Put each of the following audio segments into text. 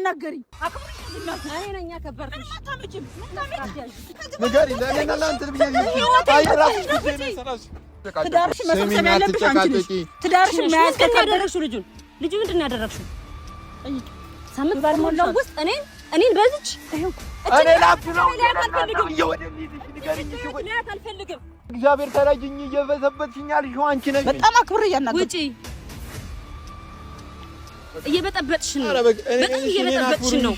እንዳትናገሪ አክብሪ እኔ ነኝ ያከበርኩሽ ንገሪ ለእኔና ለአንተ ብዬሽ አይራስሽ ትዳርሽ መሰብሰብ ያለብሽ አንቺ ነሽ ትዳርሽ መያዝ ከከበደሽ ልጁን ምንድን ነው ያደረግሽው ሳምንት ባልሞላው ውስጥ እኔን በዚች እኔ ላፍነው እየወደልኝ ንገሪኝ አልፈልግም እግዚአብሔር ተራጅኝ እየበዘበትሽኛል ይሁን አንቺ ነሽ በጣም አክብር እያናገር ውጪ እየበጠበጥሽ ነው በጣም እየበጠበጥሽ ነው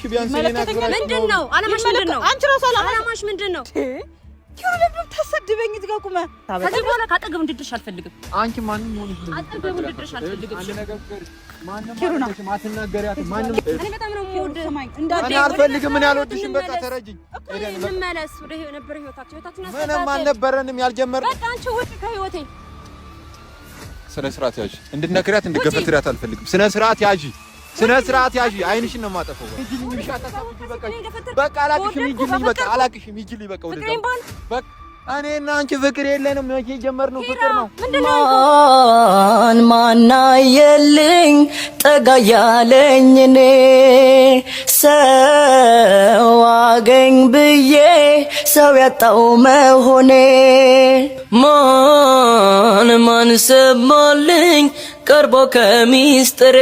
ምንድነው አላማሽ ምንድነው አንቺ ራስ አላማሽ ምንድነው ይሁን ተሰድበኝ ትጋቁመ ከዚህ በኋላ ካጠገብ እንድትደርሽ አልፈልግም አንቺ ማንንም ሆነ አጠገብ እንድትደርሽ አልፈልግም አንድ ነገር ማንንም ማትናገሪያት ማንንም እኔ በጣም ነው የምወድ እኔ አልፈልግም ምን ያልወድሽም በቃ ተረጅኝ እንመለስ ወደ ነበር ህይወታችን ምንም አልነበረንም ያልጀመርነው በቃ አንቺ ውጪ ከህይወቴ ስነ ስርዓት ያዥ እንድነክሪያት እንድገፈትሪያት አልፈልግም ስነ ስርዓት ያዥ አይንሽን ነው የማጠፋው በቃ አላቅሽም ይጅልኝ በቃ ወደዛ በቃ እኔና አንቺ ፍቅር የለንም መቼ ጀመርነው ፍቅር ነው ማናየልኝ ጠጋ ያለኝ እኔ ሰው አገኝ ብዬ ሰው ያጣው መሆኔ ማን ሰማልኝ ቀርቦ ከሚስጥሬ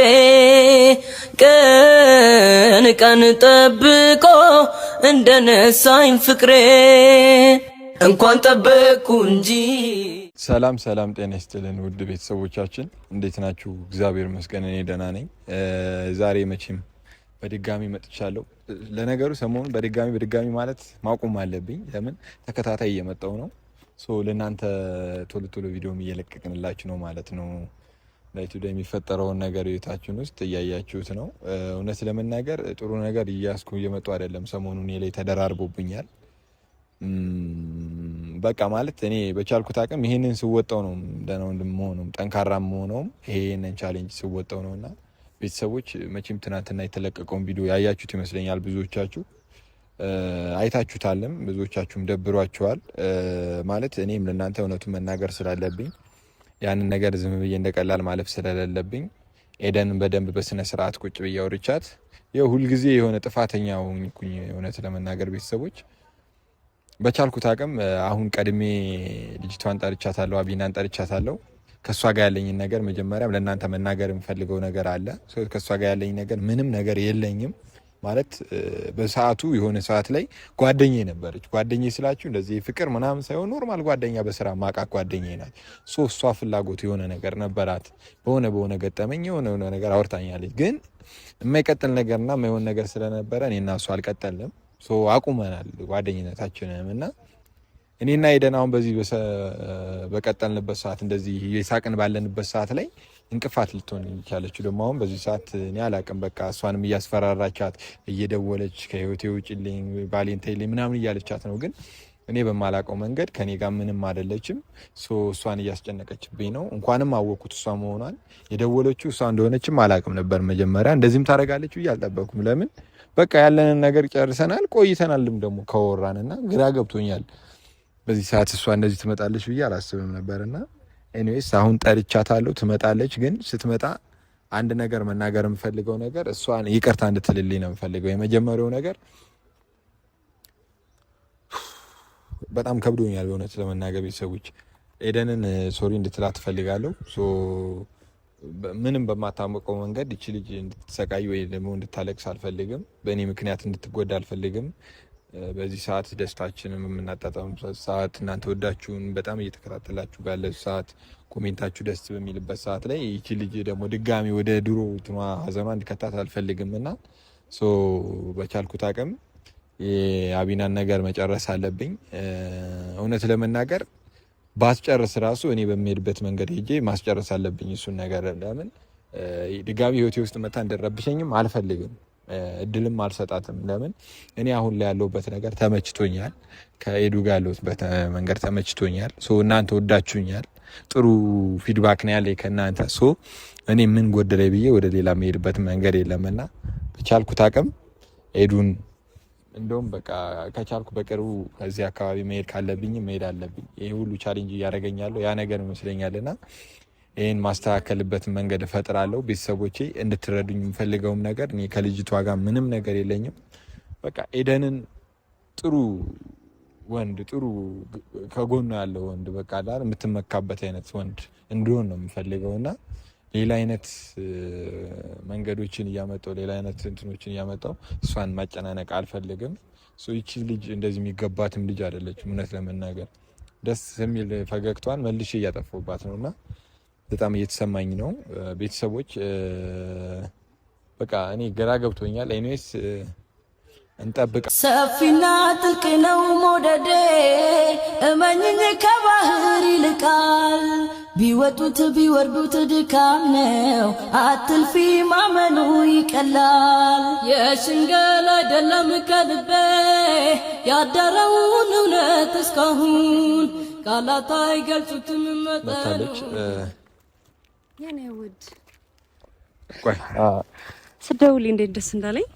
ቀን ጠብቆ እንደነሳኝ ፍቅሬ እንኳን ጠበቅኩ እንጂ። ሰላም ጤና ይስጥልን ውድ ቤተሰቦቻችን እንዴት ናችሁ? እግዚአብሔር ይመስገን እኔ ደህና ነኝ። ዛሬ መቼም በድጋሚ መጥቻለሁ። ለነገሩ ሰሞኑን በድጋሚ ማለት ማቆም አለብኝ። ለምን ተከታታይ እየመጣው ነው። ለእናንተ ቶሎ ቪዲዮም እየለቀቅንላችሁ ነው ማለት ነው። ላይቱ የሚፈጠረውን ነገር ቤታችን ውስጥ እያያችሁት ነው። እውነት ለመናገር ጥሩ ነገር እያስኩ እየመጡ አይደለም። ሰሞኑን እኔ ላይ ተደራርቦብኛል። በቃ ማለት እኔ በቻልኩት አቅም ይሄንን ስወጣው ነው ደህና ወንድም መሆኑም ጠንካራም መሆኑም ይሄንን ቻሌንጅ ስወጣው ነውና ቤተሰቦች መቼም ትናንትና የተለቀቀውን ቪዲዮ ያያችሁት ይመስለኛል። ብዙዎቻችሁ አይታችሁታልም፣ ብዙዎቻችሁም ደብሯችኋል። ማለት እኔም ለእናንተ እውነቱን መናገር ስላለብኝ ያንን ነገር ዝም ብዬ እንደቀላል ማለፍ ስለሌለብኝ ኤደንን በደንብ በስነ ስርዓት ቁጭ ብዬ አውርቻት ሁልጊዜ የሆነ ጥፋተኛ ሆንኩኝ። እውነት ለመናገር ቤተሰቦች በቻልኩት አቅም አሁን ቀድሜ ልጅቷን ጠርቻታለሁ፣ አቢናን ጠርቻታለሁ። ከሷ ጋር ያለኝን ነገር መጀመሪያም ለእናንተ መናገር የምፈልገው ነገር አለ። ከሷ ጋር ያለኝ ነገር ምንም ነገር የለኝም ማለት በሰዓቱ የሆነ ሰዓት ላይ ጓደኛዬ ነበረች። ጓደኛዬ ስላችሁ እንደዚህ ፍቅር ምናምን ሳይሆን ኖርማል ጓደኛ፣ በስራ ማቃቅ ጓደኛዬ ናት። እሷ ፍላጎት የሆነ ነገር ነበራት። በሆነ ገጠመኝ የሆነ ነገር አውርታኛለች። ግን የማይቀጥል ነገርና የማይሆን ነገር ስለነበረ እኔና እሷ አልቀጠልንም። አቁመናል ጓደኝነታችንም እና እኔና ኤደን አሁን በዚህ በቀጠልንበት ሰዓት እንደዚህ የሳቅን ባለንበት ሰዓት ላይ እንቅፋት ልትሆን ይቻለች። ደግሞ አሁን በዚህ ሰዓት እኔ አላቅም በቃ እሷንም እያስፈራራቻት እየደወለች ከህይወቴ ውጭልኝ ባሌን ተይልኝ ምናምን እያለቻት ነው። ግን እኔ በማላቀው መንገድ ከኔ ጋር ምንም አይደለችም። እሷን እያስጨነቀችብኝ ነው። እንኳንም አወኩት እሷ መሆኗን። የደወለችው እሷ እንደሆነችም አላቅም ነበር መጀመሪያ። እንደዚህም ታደርጋለች ብዬ አልጠበኩም። ለምን በቃ ያለንን ነገር ጨርሰናል ቆይተናልም ደግሞ ከወራንና ግራ ገብቶኛል። በዚህ ሰዓት እሷ እንደዚህ ትመጣለች ብዬ አላስብም ነበርና ኤኒዌይስ አሁን ጠርቻታለሁ፣ ትመጣለች። ግን ስትመጣ አንድ ነገር መናገር የምፈልገው ነገር እሷን ይቅርታ እንድትልልኝ ነው የምፈልገው። የመጀመሪያው ነገር በጣም ከብዶኛል በእውነት ለመናገር ቤተሰቦች፣ ኤደንን ሶሪ እንድትላት እፈልጋለሁ። ምንም በማታመቀው መንገድ እቺ ልጅ እንድትሰቃይ ወይ ደግሞ እንድታለቅስ አልፈልግም። በእኔ ምክንያት እንድትጎዳ አልፈልግም። በዚህ ሰዓት ደስታችንን የምናጣጣምበት ሰዓት፣ እናንተ ወዳችሁን በጣም እየተከታተላችሁ ባለ ሰዓት፣ ኮሜንታችሁ ደስ በሚልበት ሰዓት ላይ እቺ ልጅ ደግሞ ድጋሚ ወደ ድሮ ሀዘኗ እንድከታት አልፈልግም እና በቻልኩት አቅም የአቢናን ነገር መጨረስ አለብኝ። እውነት ለመናገር ባስጨርስ ራሱ እኔ በሚሄድበት መንገድ ሄጄ ማስጨረስ አለብኝ እሱን ነገር። ለምን ድጋሚ ህይወቴ ውስጥ መታ እንደረብሸኝም አልፈልግም፣ እድልም አልሰጣትም። ለምን እኔ አሁን ላይ ያለሁበት ነገር ተመችቶኛል፣ ከኤዱ ጋር ያለሁበት መንገድ ተመችቶኛል። እናንተ ወዳችሁኛል፣ ጥሩ ፊድባክ ነው ያለኝ ከእናንተ። እኔ ምን ጎደለኝ ብዬ ወደ ሌላ የሚሄድበት መንገድ የለምና በቻልኩት አቅም ኤዱን እንደውም በቃ ከቻልኩ በቅርቡ እዚህ አካባቢ መሄድ ካለብኝ መሄድ አለብኝ። ይሄ ሁሉ ቻሌንጅ እያደረገኛለሁ ያ ነገር ይመስለኛልና ይሄን ማስተካከልበት መንገድ እፈጥራለሁ። ቤተሰቦቼ እንድትረዱኝ የምፈልገውም ነገር እኔ ከልጅቷ ጋር ምንም ነገር የለኝም። በቃ ኤደንን ጥሩ ወንድ ጥሩ ከጎኑ ያለው ወንድ በቃ አይደል የምትመካበት አይነት ወንድ እንዲሆን ነው የምፈልገውና ሌላ አይነት መንገዶችን እያመጣው ሌላ አይነት እንትኖችን እያመጣው እሷን ማጨናነቅ አልፈልግም። ይቺ ልጅ እንደዚህ የሚገባትም ልጅ አይደለችም። እውነት ለመናገር ደስ የሚል ፈገግቷን መልሼ እያጠፋሁባት ነውና በጣም እየተሰማኝ ነው። ቤተሰቦች በቃ እኔ ግራ ገብቶኛል። ኤኒዌይስ እንጠብቅ። ሰፊና ጥልቅ ነው መውደዴ እመኝኝ ከባህር ይልቃል ቢወጡት ቢወርዱት ድካም ነው አትልፊ ማመኑ ይቀላል የሽንገላ አይደለም ከልቤ ያደረውን እውነት እስካሁን ቃላት አይገልጹትም መጠኑን የኔ ውድ ቆይ ስደውልኝ እንዴት ደስ እንዳለኝ።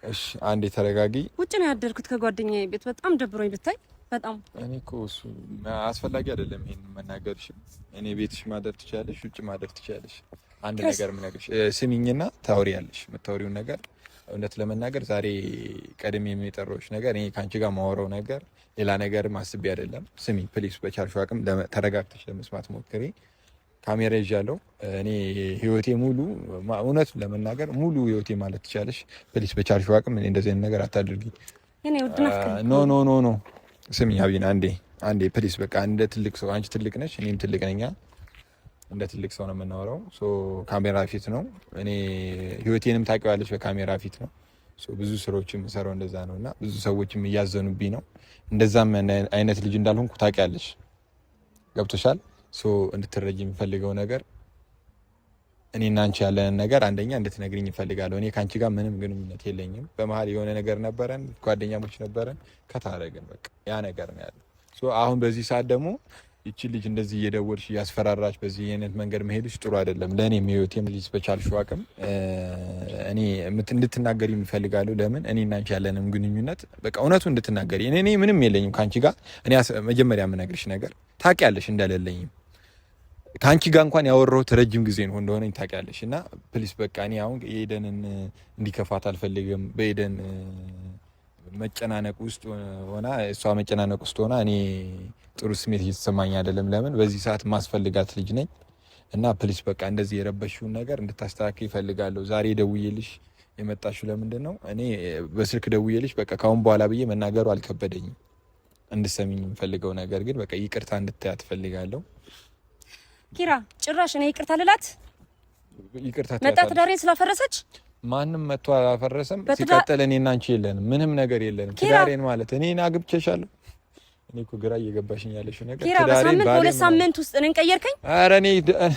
እሺ አንዴ ተረጋጊ። ውጭ ነው ያደርኩት ከጓደኛዬ ቤት በጣም ደብሮኝ ብታይ በጣም እኔ እኮ እሱ አስፈላጊ አይደለም ይሄን መናገርሽ። እኔ ቤትሽ ማደር ትችያለሽ፣ ውጭ ማደር ትችያለሽ። አንድ ነገር ምነግርሽ ስሚኝና ታወሪያለሽ። የምታወሪውን ነገር እውነት ለመናገር ዛሬ ቀድሜ የሚጠራውሽ ነገር እኔ ካንቺ ጋር ማወራው ነገር ሌላ ነገር ማስቤ አይደለም። ስሚ ፕሊስ፣ በቻልሽው አቅም ተረጋግተሽ ለመስማት ሞክሪ። ካሜራ ይዣለሁ እኔ ህይወቴ ሙሉ እውነት ለመናገር ሙሉ ህይወቴ ማለት ትችያለሽ። ፕሊስ በቻልሽው አቅም እኔ እንደዚህ ነገር አታድርጊ። የኔ ውድ ኖ ኖ ኖ ኖ ስሚ አቢና አንዴ ፕሊስ በቃ እንደ ትልቅ ሰው አንቺ ትልቅ ነሽ እኔም ትልቅ ነኝ። እንደ ትልቅ ሰው ነው የምናወራው። ካሜራ ፊት ነው። እኔ ህይወቴንም ታውቂዋለሽ በካሜራ ፊት ነው። ብዙ ስራዎችም የምሰራው እንደዛ ነውና ብዙ ሰዎችም እያዘኑብኝ ነው። እንደዛም አይነት ልጅ እንዳልሆንኩ ታውቂያለሽ። ገብቶሻል? እንድትረጂ የሚፈልገው ነገር እኔና አንቺ ያለን ነገር አንደኛ እንድትነግሪኝ እፈልጋለሁ። እኔ ካንቺ ጋር ምንም ግንኙነት የለኝም። በመሀል የሆነ ነገር ነበረን፣ ጓደኛሞች ነበረን፣ ከታረግን በቃ ያ ነገር ነው ያለው። አሁን በዚህ ሰዓት ደግሞ ይቺ ልጅ እንደዚህ እየደወልሽ እያስፈራራች በዚህ አይነት መንገድ መሄድሽ ጥሩ አይደለም። ለእኔም ህይወቴም ልጅ በቻልሽው አቅም እኔ እንድትናገሪ እፈልጋለሁ። ለምን እኔና አንቺ ያለንም ግንኙነት በቃ እውነቱ እንድትናገሪ። እኔ ምንም የለኝም ካንቺ ጋር። እኔ መጀመሪያ የምነግርሽ ነገር ታውቂያለሽ እንደሌለኝም ከአንቺ ጋር እንኳን ያወራሁት ረጅም ጊዜ ነው እንደሆነ ታውቂያለሽ። እና ፕሊስ በቃ እኔ አሁን የኤደንን እንዲከፋት አልፈልግም። በኤደን መጨናነቅ ውስጥ ሆና እሷ መጨናነቅ ውስጥ ሆና እኔ ጥሩ ስሜት እየተሰማኝ አይደለም። ለምን በዚህ ሰዓት ማስፈልጋት ልጅ ነኝ። እና ፕሊስ በቃ እንደዚህ የረበሽውን ነገር እንድታስተካክል ይፈልጋለሁ። ዛሬ ደውዬልሽ የመጣሽው ለምንድን ነው? እኔ በስልክ ደውዬልሽ በቃ ካሁን በኋላ ብዬ መናገሩ አልከበደኝም። እንድሰሚኝ የምፈልገው ነገር ግን በቃ ይቅርታ እንድታያት እፈልጋለሁ። ኪራ ጭራሽ እኔ ይቅርታ ልላት ይቅርታ መጣ ትዳሬን ስላፈረሰች ማንም መጥቶ አላፈረሰም። ሲቀጥል እኔና አንቺ የለንም፣ ምንም ነገር የለንም። ትዳሬን ማለት እኔን አግብቼሻለሁ። እኔ እኮ ግራ እየገባሽኝ ያለሽው ነገር ትዳሬን በሁለት ሳምንት ውስጥ እኔን ቀየርከኝ። ኧረ እኔ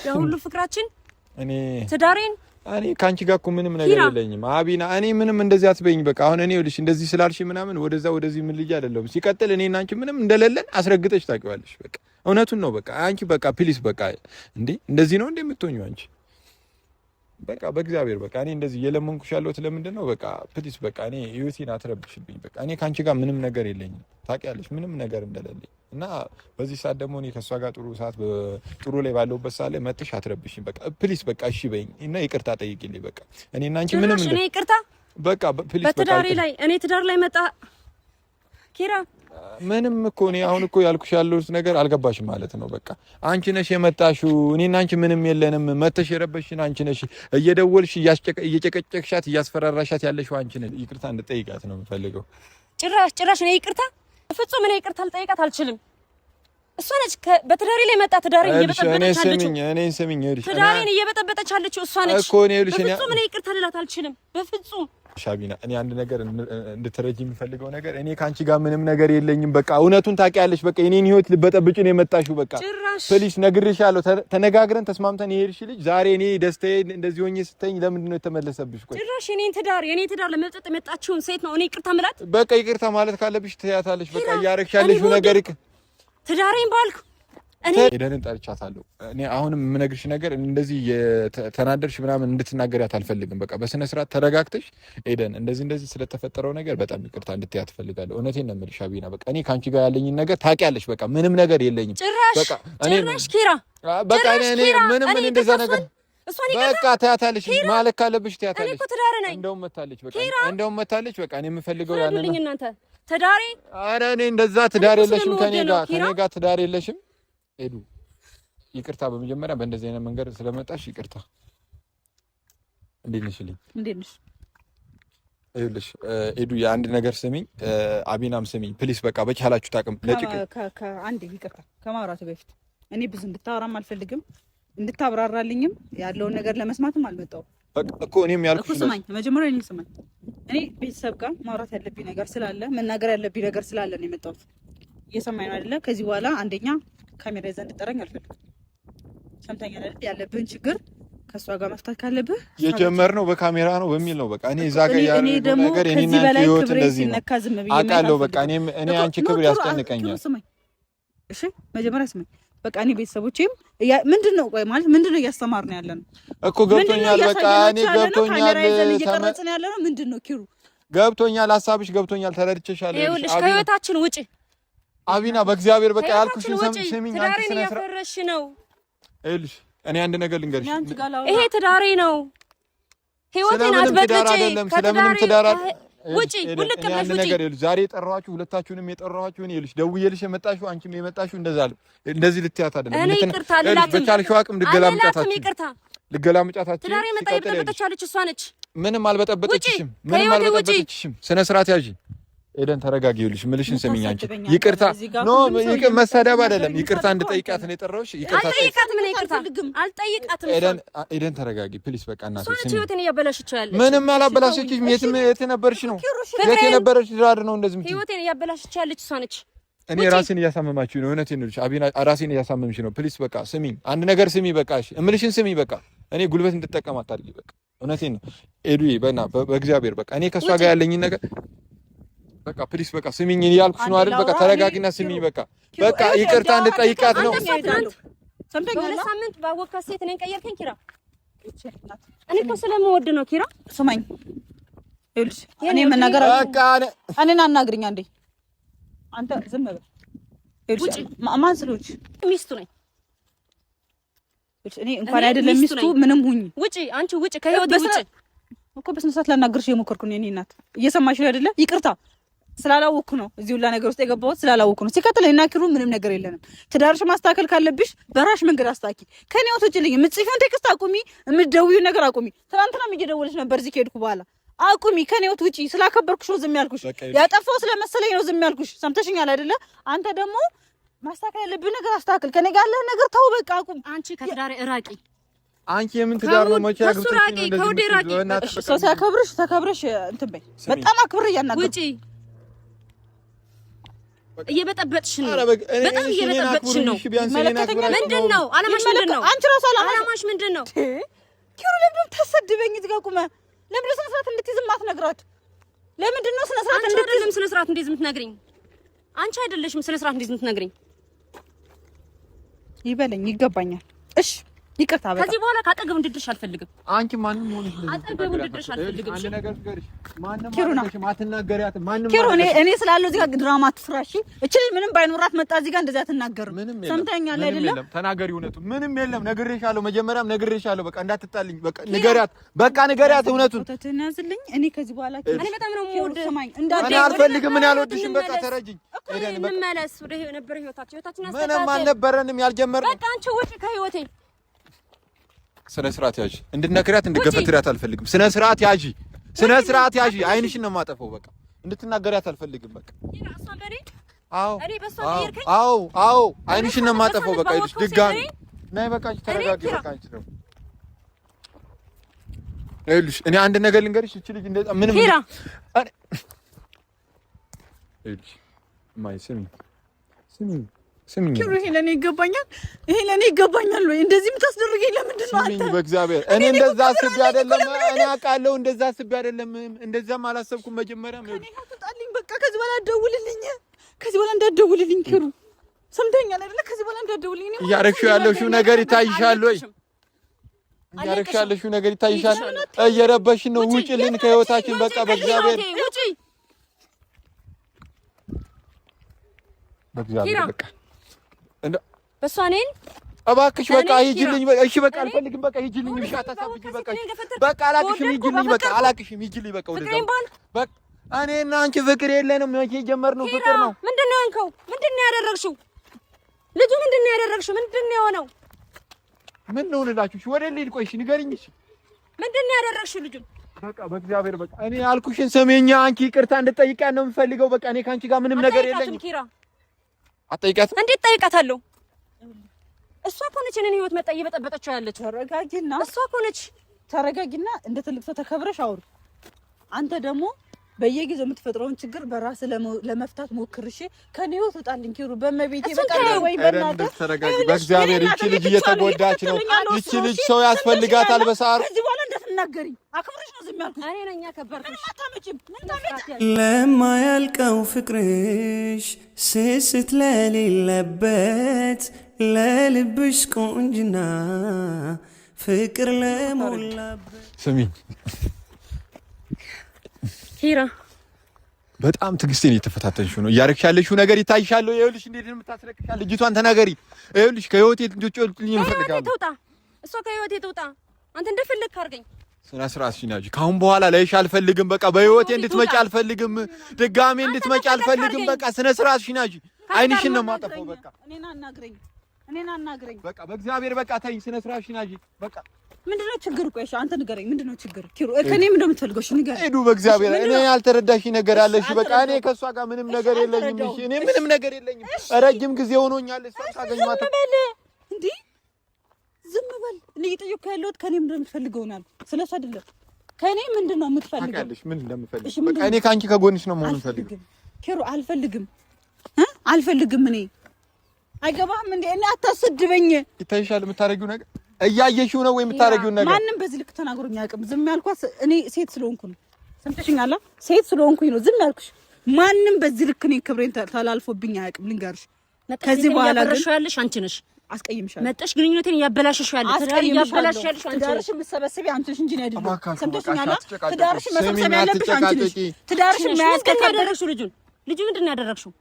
የሁሉ ፍቅራችን እኔ ትዳሬን እኔ ካንቺ ጋር እኮ ምንም ነገር የለኝም አቢና። እኔ ምንም እንደዚህ አትበይኝ በቃ። አሁን እኔ ልሽ እንደዚህ ስላልሽ ምናምን ወደዚህ ምን ልጅ አይደለም። ሲቀጥል እኔና አንቺ ምንም እንደሌለን አስረግጠሽ ታውቂዋለሽ። በቃ እውነቱን ነው በቃ። አንቺ በቃ ፕሊስ በቃ እንዴ እንደዚህ ነው እንደምትሆኚው አንቺ በቃ በእግዚአብሔር በቃ እኔ እንደዚህ እየለመንኩሽ ያለሁት ለምንድን ነው? በቃ ፕሊስ በቃ እኔ ህይወቴን አትረብሽብኝ። በቃ እኔ ካንቺ ጋር ምንም ነገር የለኝም ታውቂያለሽ፣ ምንም ነገር እንደሌለኝ እና በዚህ ሰዓት ደግሞ እኔ ከሷ ጋር ጥሩ ላይ ባለውበት ሰዓት ላይ መጥሽ አትረብሽኝ። በቃ ፕሊስ በቃ እሺ በይኝ እና ይቅርታ ጠይቂልኝ። በቃ እኔና አንቺ ምንም እኔ ይቅርታ በቃ ፕሊስ በቃ በትዳሬ ላይ እኔ ትዳር ላይ መጣ ኪራ ምንም እኮ እኔ አሁን እኮ ያልኩሽ ያለሁት ነገር አልገባሽም ማለት ነው። በቃ አንቺ ነሽ የመጣሽው፣ እኔና አንቺ ምንም የለንም። መተሽ የረበሽን አንቺ ነሽ። እየደወልሽ እየጨቀጨቅሻት እያስፈራራሻት ያለሽው አንቺ ነሽ። ይቅርታ እንድጠይቃት ነው የምፈልገው። ጭራሽ እኔ ይቅርታ ፍጹም እኔ ይቅርታ ልጠይቃት አልችልም። እሷ ነች በትዳሬ ላይ መጣ ትዳሬን እየበጠበጠች አለችው። እኔን ስሚኝ ትዳሬን እየበጠበጠች አለችው እሷ ነች እኮ በፍጹም እኔ ይቅርታ ልላት አልችልም በፍጹም። ሻቢና እኔ አንድ ነገር እንድትረጂ የሚፈልገው ነገር እኔ ካንቺ ጋር ምንም ነገር የለኝም። በቃ እውነቱን ታውቂያለሽ። በቃ የኔን ህይወት ልበጠብጭ ነው የመጣሽው። በቃ ፕሊስ ነግሬሻለሁ። ተነጋግረን ተስማምተን የሄድሽ ልጅ ዛሬ እኔ ደስታዬ እንደዚህ ሆኜ ስተኝ ለምንድን ነው የተመለሰብሽ? ቆይ ጭራሽ የኔን ትዳር ለመጠጥ የመጣችውን ሴት ነው እኔ ይቅርታ ምላት? በቃ ይቅርታ ማለት ካለብሽ ትያታለሽ። በቃ እያረግሻለሽ ነገር ትዳሬን ባልኩ ኤደንን ጠርቻታለሁ። እኔ አሁንም የምነግርሽ ነገር እንደዚህ የተናደርሽ ምናምን እንድትናገሪያት አልፈልግም። በቃ በስነ ስርዓት ተረጋግተሽ ኤደን እንደዚህ ስለተፈጠረው ነገር በጣም ይቅርታ እንድትያት እፈልጋለሁ። እውነቴን ነው የምልሽ አቢና፣ በቃ እኔ ካንቺ ጋር ያለኝን ነገር ታውቂያለሽ። በቃ ምንም ነገር የለኝም። በቃ ጭራሽ ኪራ በቃ እኔ ምንም እንደዛ ነገር በቃ ታያታለሽ። ማለት ካለብሽ ታያታለሽ። እንደውም መታለች። በቃ እኔ የምፈልገው ያንን ነው። እናንተ ትዳሬ ኧረ እኔ እንደዛ ትዳር የለሽም ከኔ ጋር ትዳር የለሽም። ኤዱ ይቅርታ፣ በመጀመሪያ በእንደዚህ አይነት መንገድ ስለመጣሽ ይቅርታ። እንዴት ነሽ? ይኸውልሽ ኤዱ የአንድ ነገር ስሚኝ፣ አቢናም ስሚኝ ፕሊስ። በቃ በቻላችሁ ታቅም አንዴ ይቅርታ ከማውራቱ በፊት እኔ ብዙ እንድታወራም አልፈልግም፣ እንድታብራራልኝም ያለውን ነገር ለመስማትም አልመጣሁም እኮ። እኔም ያልኩሽ ስማኝ፣ መጀመሪያ እኔ ስማኝ። እኔ ቤተሰብ ጋር ማውራት ያለብኝ ነገር ስላለ መናገር ያለብኝ ነገር ስላለ ነው የመጣሁት። እየሰማኝ ነው አይደለ? ከዚህ በኋላ አንደኛ ካሜራ ይዘህ እንድጠራኝ አልፈልግም። ሰምተኛል አይደል? ያለብህን ችግር ከሷ ጋር መፍታት ካለብህ የጀመርነው በካሜራ ነው በሚል ነው። በቃ እኔ እዛ ጋር ያለው ነገር እኔና አንቺ ህይወት እንደዚህ ነው አውቃለሁ። በቃ እኔ አንቺ ክብር ያስጨንቀኛል። እሺ መጀመሪያ ስማኝ። በቃ እኔ ቤተሰቦቼም ምንድነው ቆይ ማለት ምንድነው እያስተማርን ያለነው እኮ ገብቶኛል። በቃ እኔ ገብቶኛል። እየቀረጽን ያለነው ምንድነው ኪሩ ገብቶኛል። ሀሳብሽ ገብቶኛል። ተረድቼሻለሁ። ይኸውልሽ ከህይወታችን ውጪ አቢና፣ በእግዚአብሔር በቃ ያልኩሽን ስሚኝ። አንቺ ስነ ያፈረሽ ነው። ይኸውልሽ እኔ አንድ ነገር ልንገርሽ፣ ይሄ ትዳሬ ነው። ህይወቴን አትበጥጪ። ስለምንም ትዳር ውጪ ሁልክ ብለሽ ውጪ። ነገር ይኸውልሽ ዛሬ የጠራኋችሁ ሁለታችሁንም የጠራኋችሁ እኔ ይኸውልሽ ደውዬልሽ የመጣሽው አንቺም የመጣሽው እንደዚህ ልትያት አይደለም። እኔ ይቅርታ ልላትም በቻልሽው አቅም ልገላምጫታችሁ ትዳሬ መጣ የበጠበጠቻለች እሷ ነች። ምንም አልበጠበጠችሽም። ስነ ስርዓት ያዢ ኤደን ተረጋጊ። ይኸውልሽ ምልሽን ስሚኝ። አንቺ ይቅርታ መሳደብ አይደለም፣ ይቅርታ እንድጠይቃት ነው የጠራሁሽ። አልጠይቃትም። ኤደን ተረጋጊ ፕሊስ። በቃ እናቴ ስሚኝ። ህይወቴን እያበላሸችው ያለች ምንም አላበላሸችሽም። የት ነበርሽ ነው? የት የነበረች ትዳር ነው እንደዚህ የምትይው? ህይወቴን እያበላሸችው ያለች እሷ ነች። እኔ ራሴን እያሳመማችሁ ነው። እውነቴን ነው። አቢና ራሴን እያሳመምሽ ነው። ፕሊስ በቃ ስሚኝ። አንድ ነገር ስሚ። በቃ እሺ እምልሽን ስሚ። በቃ እኔ ጉልበት እንድጠቀም አታድርጊ። በቃ እውነቴን ነው ኤዱዬ፣ በእግዚአብሔር በቃ እኔ ከእሷ ጋር ያለኝን ነገር በቃ ፕሊስ በቃ ስሚኝ እያልኩሽ ነው አይደል? በቃ ተረጋጊና ስሚኝ። በቃ ይቅርታ እንድጠይቃት ነው። በሁለት ሳምንት ባወቅካት ሴት እኔን ቀየርከኝ ኪራ። እኔ እኮ ስለምወድ ነው ኪራ። ስማኝ ይኸውልሽ፣ እኔ መናገር በቃ እኔን አናግሪኝ አንዴ። አንተ ዝም በል። ይኸውልሽ ማን ስለሆንሽ ሚስቱ ነኝ። እኔ እንኳን አይደለም ሚስቱ ምንም ሁኚ ውጪ፣ አንቺ ውጪ፣ ከህይወት ውጪ እኮ በስነ ስርዓት ላናግርሽ የሞከርኩ ነው። እኔ እናት እየሰማሽ ነው አይደለ? ይቅርታ ስላላወቅኩ ነው እዚህ ሁላ ነገር ውስጥ የገባሁት፣ ስላላወቅኩ ነው። ሲቀጥል እና ኪሩ ምንም ነገር የለንም። ትዳርሽ ማስተካከል ካለብሽ በራሽ መንገድ አስተካኪ። ከኔ ወጥቶችልኝ የምትጽፊውን ቴክስት አቁሚ፣ የምትደውይውን ነገር አቁሚ። ትናንትናም እየደወለች ነበር እዚህ ከሄድኩ በኋላ አቁሚ። ከኔ ወጥ ውጪ። ስላከበርኩሽ ነው ዝም ያልኩሽ። ያጠፋው ስለመሰለኝ ነው ዝም ያልኩሽ። ሰምተሽኛል አይደለ? አንተ ደግሞ ማስተካከል ያለብህ ነገር አስተካክል። ከኔ ጋር ያለ ነገር ተው፣ በቃ አቁም። አንቺ ከትዳሬ እራቂ። አንቺ የምን ትዳር ነው? መቼ አግብተሽ ነው? ከወዴ ራቂ። ሰው ሲያከብርሽ ተከብረሽ እንትን በይ። በጣም አክብር እያናገርኩ ውጪ። እየበጠበጥሽ ነው። በጣም እየበጠበጥሽ ነው። ምንድን ነው አላማሽ? ምንድን ነው አንቺ ራስ አላማሽ? ምንድን ነው ኪሩ? ለምን ታሰድበኝ? እዚህ ጋር ቁመህ ለምን ስነ ስርዓት እንድትይዝ የማትነግራት? ለምንድን ነው ስነ ስርዓት እንድትይዝ? አይደለም ስነ ስርዓት እንድትይዝ የምትነግሪኝ አንቺ አይደለሽም። ስነ ስርዓት እንድትይዝ የምትነግሪኝ ይበለኝ። ይገባኛል። እሺ ይቅርታ። በቃ ከዚህ በኋላ ካጠገብ እንድድርሽ አልፈልግም። አንቺ ማንንም ሆነሽ አጠገብ እንድድርሽ አልፈልግም። አንድ ነገር ትገርሽ ማንንም አትናገሪያት። ማንንም ኪሩ፣ እኔ ስላለው እዚህ ጋር ድራማ አትስራሽ። እቺ ምንም ባይኖራት መጣ እዚህ ጋር እንደዚህ አትናገርም። ሰምተኛል አይደለም? ተናገሪ። እውነቱን ምንም የለም። ነግሬሻለሁ፣ መጀመሪያም ነግሬሻለሁ። በቃ እንዳትጣልኝ። በቃ ንገሪያት፣ በቃ ንገሪያት እውነቱን። ተተናዝልኝ። እኔ ከዚህ በኋላ እኔ በጣም ነው የምወድ። ሰማኝ እኔ አልፈልግም። እኔ አልወድሽም። በቃ ተረጅኝ። እንመለስ ወደ ነበር ህይወታችን አስተካክል። ምንም አልነበረንም ያልጀመርነው። በቃ አንቺ ውጪ ከህይወቴ። ስነ ስርዓት ያዢ። እንድትነግሪያት እንድትገፈትሪያት አልፈልግም። ስነ ስርዓት ያዢ፣ ስነ ስርዓት ያዢ። አይንሽን ነው የማጠፋው። በቃ እንድትናገሪያት አልፈልግም። በቃ አዎ፣ አይንሽን ነው የማጠፋው። በቃ ይልሽ ድጋሚ ነይ። በቃ ተረጋጊ። በቃ አንቺ ነው ይልሽ። እኔ አንድ ነገር ልንገርሽ። እቺ ልጅ እንደዛ ምንም ይልሽ ማይ ስሚ ኪሩ፣ ይሄ ለኔ ይገባኛል ወይ? እንደዚህ የምታስደርገኝ ለምንድን ነው አንተ? በእግዚአብሔር እኔ እንደዛ አስቤ አይደለም። እኔ አውቃለሁ፣ እንደዛ አስቤ አይደለም። እንደዛም አላሰብኩም መጀመሪያም። እኔ አትጣልኝ። በቃ ከዚህ በኋላ እንዳትደውልልኝ ኪሩ። ሰምተኛል አይደለ? ከዚህ በኋላ እንዳትደውልኝ ነው እያረግሽው ያለሽው ነገር ይታይሻል ወይ? እያረግሽው ያለሽው ነገር ይታይሻል? እየረበሽን ነው። ውጪልን ከህይወታችን በቃ በእግዚአብሔር ውጪ። በእግዚአብሔር በቃ በሷ ነኝ። እባክሽ በቃ ሂጂልኝ። እሺ በቃ አልፈልግም። በቃ ሂጂልኝ። እሺ አታሳብኝ። በቃ አላቅሽም። ሂጂልኝ። በቃ አላቅሽም። ሂጂልኝ። በቃ ወደዛ በቃ እኔና አንቺ ፍቅር የለንም። መቼ ጀመርነው ፍቅር ነው? ምንድነው አንከው? ምንድነው ያደረግሽው? ልጁ ምንድነው ያደረግሽው? ምንድነው የሆነው? ምን ነው ልላችሁሽ? ወደ ልሂድ። ቆይ እሺ ንገሪኝ። እሺ ምንድነው ያደረግሽው? ልጁ በቃ በእግዚአብሔር በቃ እኔ ያልኩሽን ሰሜኛ አንቺ ይቅርታ እንድጠይቂያት ነው የምፈልገው። በቃ እኔ ካንቺ ጋር ምንም ነገር የለኝም። ኪራ አትጠይቂያትም? እንዴት ጠይቃታለሁ? እሷ እኮ ነች እኔን ህይወት መጣ እየበጠበጠችው ያለች። ተረጋጊና እሷ እኮ ነች። ተረጋጊና እንደ ትልቅ ሰው ተከብረሽ አውሪ። አንተ ደግሞ በየጊዜው የምትፈጥረውን ችግር በራስ ለመፍታት ሞክርሽ። ከኔ ህይወት ውጣልኝ ኪሩ በመቤቴ በቃ ወይ በእናትህ ተረጋጊ። በእግዚአብሔር ይቺ ልጅ እየተጎዳች ነው። ይቺ ልጅ ሰው ያስፈልጋታል። በሰዓት እዚህ በኋላ እንዳትናገሪ አክብረሽ ነው ዝም ያልኩሽ። እኔ ነኝ ያከበርኩሽ። ለማያልቀው ፍቅርሽ ስስት ለሌለበት ለልብሽ ቆንጅና ፍቅር ለሞላበት ስሚኝ ኪራ በጣም ትዕግስቴን እየተፈታተንሽው ነው። እያረግሽ ያለሽው ነገር ይታይሻል። ይኸውልሽ እንዴት ነው የምታስለቅሻለሽ? ልጅቷን ተናገሪ። ይኸውልሽ ከህይወቴ እንድትወጪልኝ እፈልጋለሁ። ትውጣ፣ እሷ ከህይወቴ ትውጣ። አንተ እንደፈለግክ አድርገኝ። ስነ ስርዓት ሽናጂ። ካሁን በኋላ ላይሽ አልፈልግም። በቃ በህይወቴ እንድትመጪ አልፈልግም። ድጋሜ እንድትመጪ አልፈልግም። በቃ ስነ ስርዓት ሽናጂ። አይንሽን ነው የማጠፋው። በቃ እኔን አናግረኝ። በቃ በእግዚአብሔር በቃ ተይኝ። ስነ ስርዓት ሽናጂ። በቃ ምንድነው ችግሩ? ቆይ አንተ ንገረኝ። ምንድነው ችግሩ? ኪሩ ከኔ ምንድነው የምትፈልገው? እሺ ንገረኝ። ሄዱ በእግዚአብሔር እኔ ያልተረዳሽ ነገር አለ። እሺ በቃ እኔ ከሷ ጋር ምንም ነገር የለኝም። እሺ እኔ ምንም ነገር የለኝም። ረጅም ጊዜ ሆኖኛል። እሷን ሳገኘኋት እንዴ ዝም በል። እኔ እየጠየኩ ያለሁት ከኔ ምንድነው የምትፈልገው ነው? ስለሱ አይደለም። ከኔ ምንድነው የምትፈልገው? ታውቂያለሽ ምን እንደምፈልግ። በቃ እኔ ካንቺ ከጎንሽ ነው መሆን ፈልገው። ኪሩ አልፈልግም። እኔ አይገባህም እንዴ? እኔ አታስድበኝ። ይታይሻል የምታረጊው ነገር እያየሽው ነው ወይ የምታረጊው ነገር? ማንም በዚህ ልክ ተናግሮኝ አያውቅም። ዝም ያልኳት እኔ ሴት ስለሆንኩ ነው። ሰምተሽኛል? ሴት ስለሆንኩኝ ነው ዝም ያልኩሽ። ማንም በዚህ ልክ እኔ ክብሬን ተላልፎብኝ አያውቅም። ልንገርሽ ከዚህ በኋላ ግን ያለሽ አንቺ ነሽ። አስቀይምሻለሁ። መጠሽ ግንኙነቴን እያበላሽሽ ያለሽ ያለሽ አንቺ ነሽ። ትዳርሽን የምትሰበስቢ አንቺ ነሽ እንጂ ነው አይደለም። ሰምተሽኛል? ትዳርሽን መሰብሰብ ያለብሽ አንቺ ነሽ። ትዳርሽን መያዝ ያደረግሽው ልጁ ምንድን ነው ያደረግሽው?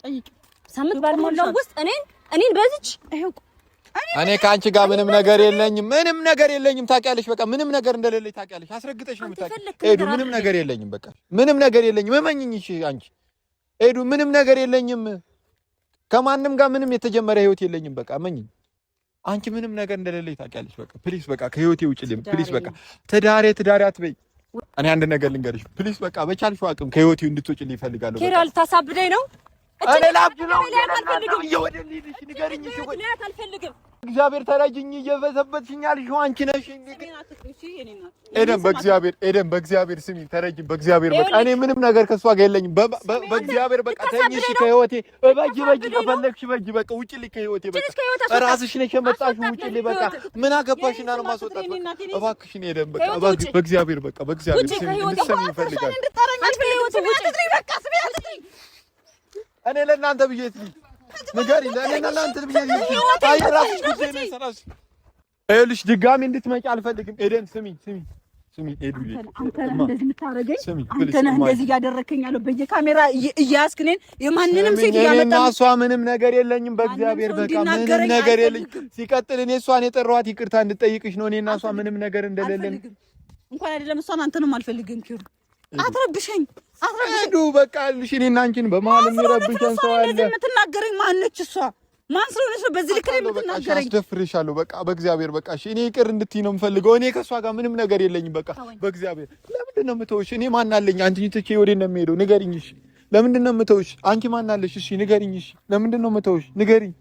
ጠይቂ። ሳምንት ባልሞላው ውስጥ እኔን በዚች ይሄው እኔ ከአንቺ ጋር ምንም ነገር የለኝም። ታውቂያለሽ። በቃ ምንም ነገር እንደሌለኝ ታውቂያለሽ። አስረግጠሽ ነው የምታውቂው። ሄዱ ምንም ነገር የለኝም። በቃ ምንም ነገር የለኝም። እመኝኝ። እሺ አንቺ ሄዱ ምንም ነገር የለኝም። ከማንም ጋር ምንም የተጀመረ ህይወት የለኝም። በቃ እመኝኝ። አንቺ ምንም ነገር እንደሌለኝ ታውቂያለሽ። በቃ ፕሊስ፣ በቃ ከህይወቴ ውጪልኝ ፕሊስ። በቃ ትዳሬ አትበይ። እኔ አንድ ነገር ልንገርሽ ፕሊስ። በቃ በቻልሽው አቅም ከህይወቴ እንድትወጪልኝ እፈልጋለሁ። ኪራ ልታሳብደኝ ነው? እኔ ላብድ ነው እየወደልሽ ንገሪኝ። እሺ ወይ እግዚአብሔር ተረጅኝ። እየበዘበትሽኝ ያልሽው አንቺ ነሽ። ኤደን በእግዚአብሔር ስሚ፣ ተረጅኝ በእግዚአብሔር። በቃ እኔ ምንም ነገር ከሷ ጋር የለኝም። በእግዚአብሔር በቃ ተኝሽ ከህይወቴ በጅ ከፈለግሽ በጅ በቃ ውጪልኝ ከህይወቴ። በቃ ራስሽ ነሽ የመጣሽው። ውጪልኝ በቃ ምን አገባሽና ነው ማስወጣት? በቃ እባክሽን ኤደን በቃ በእግዚአብሔር በቃ በእግዚአብሔር ስሚ፣ እንድትሰሚ ይፈልጋል። እኔ ለእናንተ ብዬ ንገሪኝ። ለእናንተ ብዬ አይ ራስሽ ጊዜ ነው ሰራሽ። ይኸውልሽ ድጋሜ እንድትመጪ አልፈልግም። ኤደን ስሚ ኤዱልኝ። አንተ ነህ እንደዚህ የምታረገኝ። አንተ ነህ እንደዚህ እያደረከኝ ያለው በየካሜራ እያያዝክ እኔን የማንንም ሴት እያመጣ እና እሷ ምንም ነገር የለኝም። በእግዚአብሔር በቃ ምንም ነገር የለኝም። ሲቀጥል እኔ እሷን የጠራኋት ይቅርታ እንድጠይቅሽ ነው። እኔና እሷ ምንም ነገር እንደሌለን እንኳን አይደለም እሷን አንተንም አልፈልግም። ኪሩ አትረብሸኝ። ሄዱ በቃ ልሽ እኔና አንቺን በመሀል የሚረብሸን ሰው አለ። የምትናገረኝ ማነች እሷ? ማን ስለሆነች ነው በዚህ ልክ ላይ የምትናገረኝ? አስደፍርሻለሁ። በቃ በእግዚአብሔር በቃ እሺ፣ እኔ ይቅር እንድትይ ነው የምፈልገው። እኔ ከእሷ ጋር ምንም ነገር የለኝም። በቃ በእግዚአብሔር ለምንድን ነው የምተውሽ? እኔ ማን አለኝ? አንቺን ትቼ ወዴት ነው የምሄደው? ንገሪኝ። እሺ ለምንድን ነው የምተውሽ? አንቺ ማን አለሽ? እሺ ንገሪኝ። እሺ ለምንድን ነው የምተውሽ? ንገሪኝ።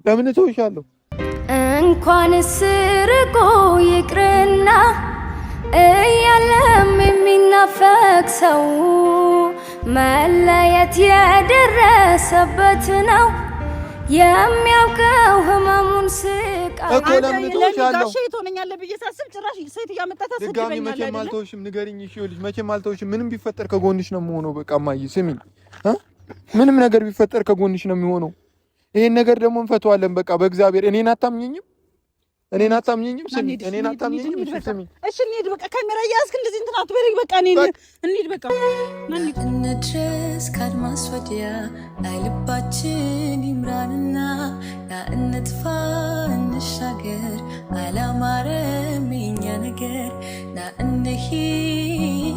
ለምን እተውሻለሁ? እንኳንስ ርቆ ይቅርና እያለም የሚናፈቅ ሰው መለየት የደረሰበት ነው የሚያውቀው ህመሙን። ስቃይ እኮ ለምን እተውሻለሁ? ጋሼ ትሆነኛለህ ብዬ ሳስብ ጭራሽ ሴት እያመጣህ ታስደግመኛለህ። ድጋሚ መቼም አልተውሽም። ንገሪኝ። እሺ ይኸውልሽ መቼም አልተውሽም። ምንም ቢፈጠር ከጎንሽ ነው የምሆነው። በቃ እማዬ ስሚኝ፣ ምንም ነገር ቢፈጠር ከጎንሽ ነው የሚሆነው። ይሄን ነገር ደግሞ እንፈተዋለን። በቃ በእግዚአብሔር እኔን አታምኚኝም? እኔን አታምኚኝም? ስሚ እኔን አታምኚኝም? እሺ እንሂድ በቃ ካሜራ ያዝክ እንደዚህ እንትን አትበል። በቃ እንሂድ በቃ እንድረስ ከአድማስ ወዲያ ላይ ልባችን ይምራንና ና እንጥፋ እንሻገር አላማረም የኛ ነገር ና እንሂድ